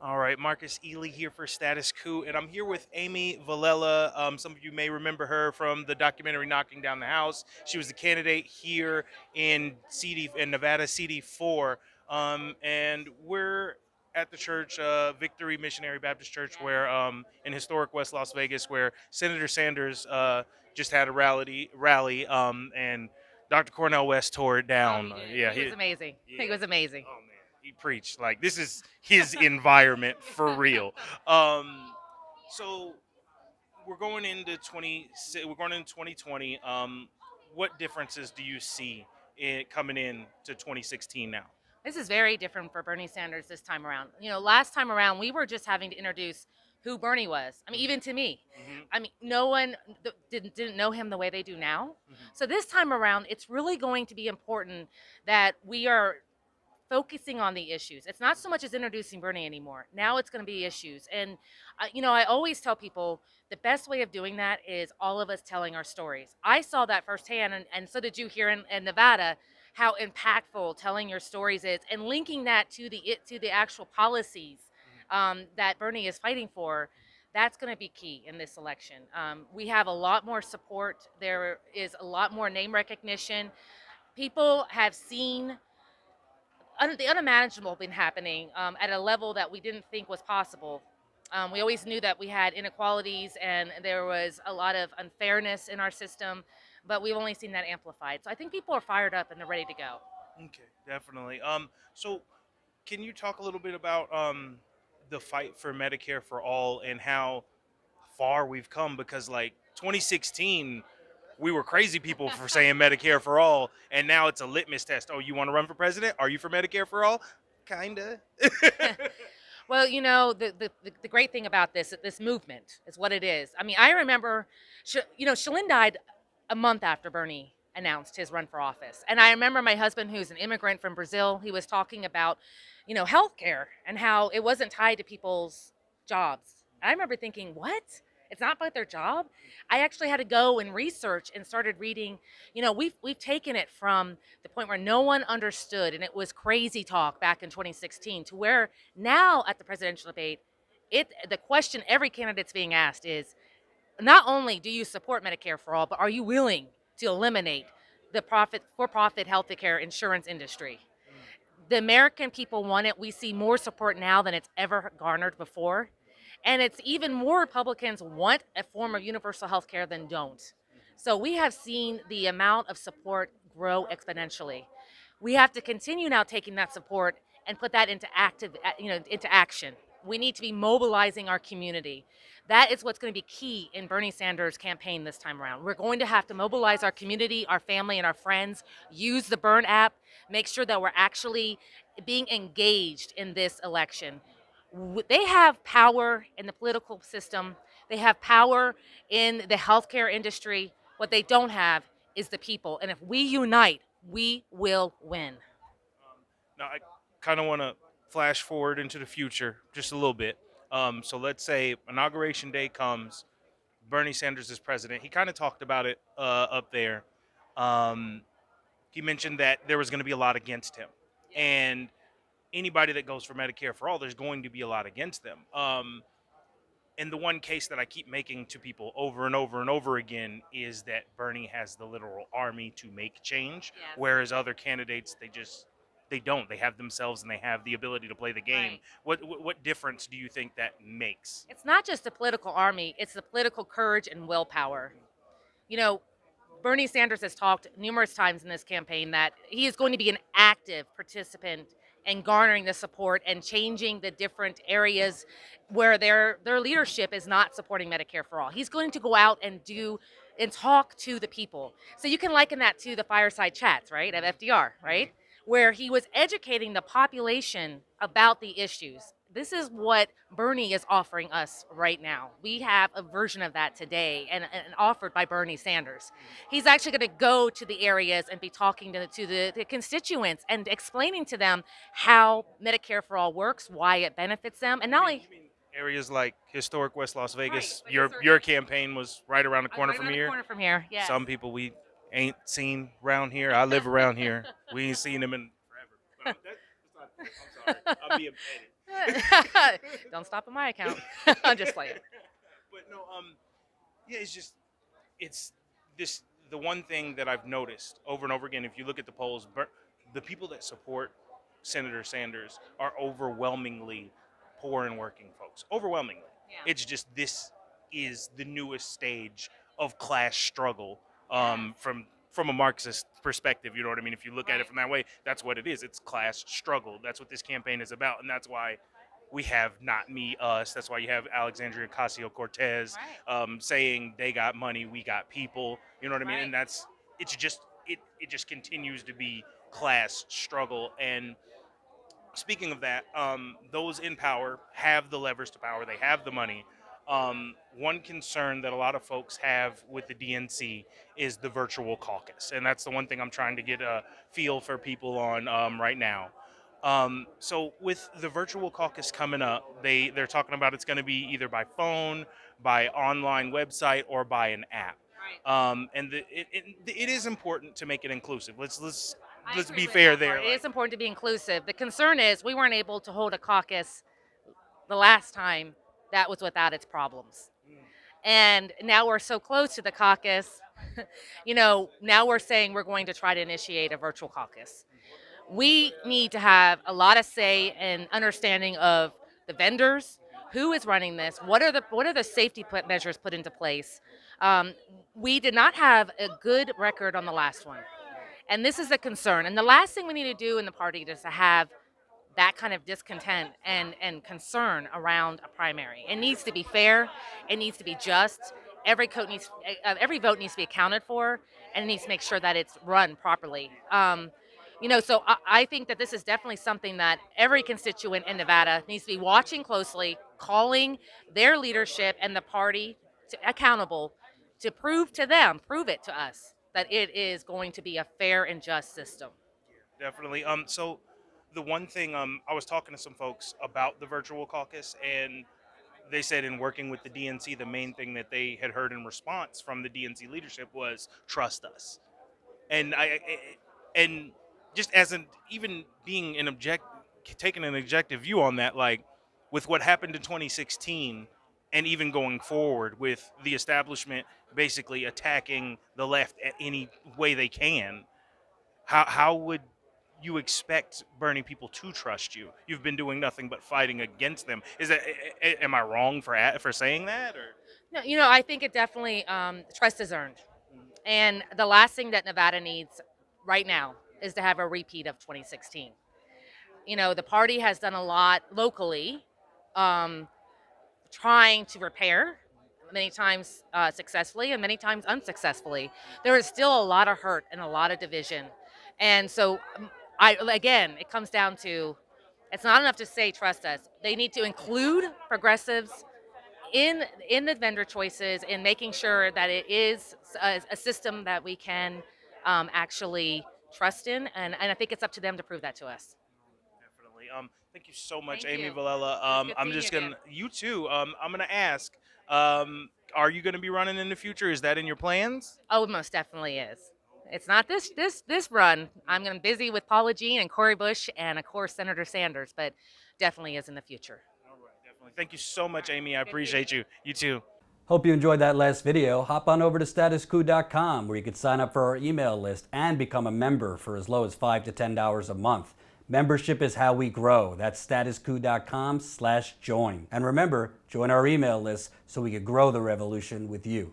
All right, Marcus Ely here for Status Coup, and I'm here with Amy Vilela. Some of you may remember her from the documentary "Knocking Down the House." She was the candidate here in Nevada CD4, and we're at the church, Victory Missionary Baptist Church, where in historic West Las Vegas, where Senator Sanders just had a rally, and Dr. Cornel West tore it Oh, down. he did. Yeah, He was amazing. yeah. He was amazing. Oh man, he preached like this is his environment for real. Um, so we're going into 2020. What differences do you see coming in to 2016 now? This is very different for Bernie Sanders this time around. Last time around, we were just having to introduce who Bernie was. I mean, even to me. Mm-hmm. I mean, no one didn't know him the way they do now. Mm-hmm. So this time around, it's really going to be important that we are focusing on the issues. It's not so much as introducing Bernie anymore. Now it's going to be issues. And, I always tell people the best way of doing that is all of us telling our stories. I saw that firsthand, and so did you here in Nevada, how impactful telling your stories is and linking that to the actual policies that Bernie is fighting for. That's going to be key in this election. We have a lot more support. There is a lot more name recognition. People have seen the unimaginable been happening at a level that we didn't think was possible. We always knew that we had inequalities and there was a lot of unfairness in our system, but we've only seen that amplified. So I think people are fired up and they're ready to go. Okay, definitely. So can you talk a little bit about the fight for Medicare for all and how far we've come? Because like 2016, we were crazy people for saying Medicare for all, and now it's a litmus test. Oh, you want to run for president? Are you for Medicare for all? Kinda. Well, the great thing about this movement is what it is. I mean, I remember, Shalyn died a month after Bernie announced his run for office, and I remember my husband, who's an immigrant from Brazil, he was talking about, healthcare and how it wasn't tied to people's jobs. I remember thinking, what? It's not about their job. I actually had to go and research and started reading. We've taken it from the point where no one understood, and it was crazy talk back in 2016, to where now at the presidential debate, the question every candidate's being asked is not only do you support Medicare for all, but are you willing to eliminate the for-profit healthcare insurance industry? The American people want it. We see more support now than it's ever garnered before. And it's even more Republicans want a form of universal health care than don't. So we have seen the amount of support grow exponentially. We have to continue now taking that support and put that into action. We need to be mobilizing our community. That is what's going to be key in Bernie Sanders' campaign this time around. We're going to have to mobilize our community, our family, and our friends. Use the Burn app. Make sure that we're actually being engaged in this election. They have power in the political system. They have power in the healthcare industry. What they don't have is the people. And if we unite, we will win. Now, I kind of want to flash forward into the future just a little bit. So let's say inauguration day comes, Bernie Sanders is president. He kind of talked about it up there. Um, he mentioned that there was going to be a lot against him, and anybody that goes for Medicare for all, there's going to be a lot against them. And the one case that I keep making to people over and over and over again is that Bernie has the literal army to make change, Yes. whereas other candidates they don't. They have themselves and they have the ability to play the game. Right. What difference do you think that makes? It's not just the political army, it's the political courage and willpower. You know, Bernie Sanders has talked numerous times in this campaign that he is going to be an active participant in garnering the support and changing the different areas where their leadership is not supporting Medicare for all. He's going to go out and do and talk to the people. So you can liken that to the fireside chats, right, of FDR, right? Where he was educating the population about the issues. This is what Bernie is offering us right now. We have a version of that today and offered by Bernie Sanders. He's actually going to go to the areas and be talking to the constituents and explaining to them how Medicare for All works, why it benefits them, and not only You mean areas like historic West Las Vegas? Right, Your campaign was right around the corner right from around the here. corner from here. Yes. Some people we ain't seen around here. I live around here. We ain't seen them in forever. But that's not, I'm sorry. I'm being petty. Don't stop at my account. I'm just playing. But no, yeah, it's just it's this the one thing that I've noticed over and over again. If you look at the polls, the people that support Senator Sanders are overwhelmingly poor and working folks. Overwhelmingly, Yeah. it's just this is the newest stage of class struggle from a Marxist perspective. You know what I mean? If you look at Right. it from that way, that's what it is. It's class struggle. That's what this campaign is about, and that's why we have not me, us. That's why you have Alexandria Ocasio-Cortez Right. saying they got money, we got people. You know what I mean? Right. And it's just it just continues to be class struggle. And speaking of that, those in power have the levers to power. They have the money. One concern that a lot of folks have with the DNC is the virtual caucus, and that's the one thing I'm trying to get a feel for people on right now. So with the virtual caucus coming up, they're talking about it's going to be either by phone, by online website, or by an app. And it is important to make it inclusive. Let's be fair there. It is important to be inclusive. The concern is we weren't able to hold a caucus the last time that was without its problems. And now we're so close to the caucus, now we're saying we're going to try to initiate a virtual caucus. We need to have a lot of say and understanding of the vendors, who is running this, what are the safety measures put into place. We did not have a good record on the last one, and this is a concern. And the last thing we need to do in the party is to have that kind of discontent and concern around a primary. It needs to be fair. It needs to be just. Every vote needs to be accounted for, and it needs to make sure that it's run properly. So I think that this is definitely something that every constituent in Nevada needs to be watching closely, calling their leadership and the party accountable to prove it to us that it is going to be a fair and just system. Definitely. So the one thing I was talking to some folks about the virtual caucus, and they said in working with the DNC, the main thing that they had heard in response from the DNC leadership was trust us. And and just as an even being taking an objective view on that, like with what happened in 2016 and even going forward with the establishment basically attacking the left at any way they can, how would you expect Bernie people to trust you? You've been doing nothing but fighting against them. Am I wrong for saying that? Or No, I think it definitely trust is earned, and the last thing that Nevada needs right now is to have a repeat of 2016. The party has done a lot locally, trying to repair, many times successfully and many times unsuccessfully. There is still a lot of hurt and a lot of division, and so it comes down to it's not enough to say trust us. They need to include progressives in the vendor choices, in making sure that it is a system that we can actually trust in, and I think it's up to them to prove that to us. definitely. Thank you so much, Thank Amy you. Vilela. Good I'm seeing just you gonna again. you too. I'm gonna ask. Are you gonna be running in the future? Is that in your plans? Oh, it most definitely is. It's not this run. I'm gonna be busy with Paula Jean and Cori Bush and of course Senator Sanders, but definitely is in the future. All right, definitely. Thank you so much, Amy. I Good seeing appreciate you. You too. Hope you enjoyed that last video. Hop on over to statuscoup.com where you can sign up for our email list and become a member for as low as $5 to $10 a month. Membership is how we grow. That's statuscoup.com/join. And remember, join our email list so we can grow the revolution with you.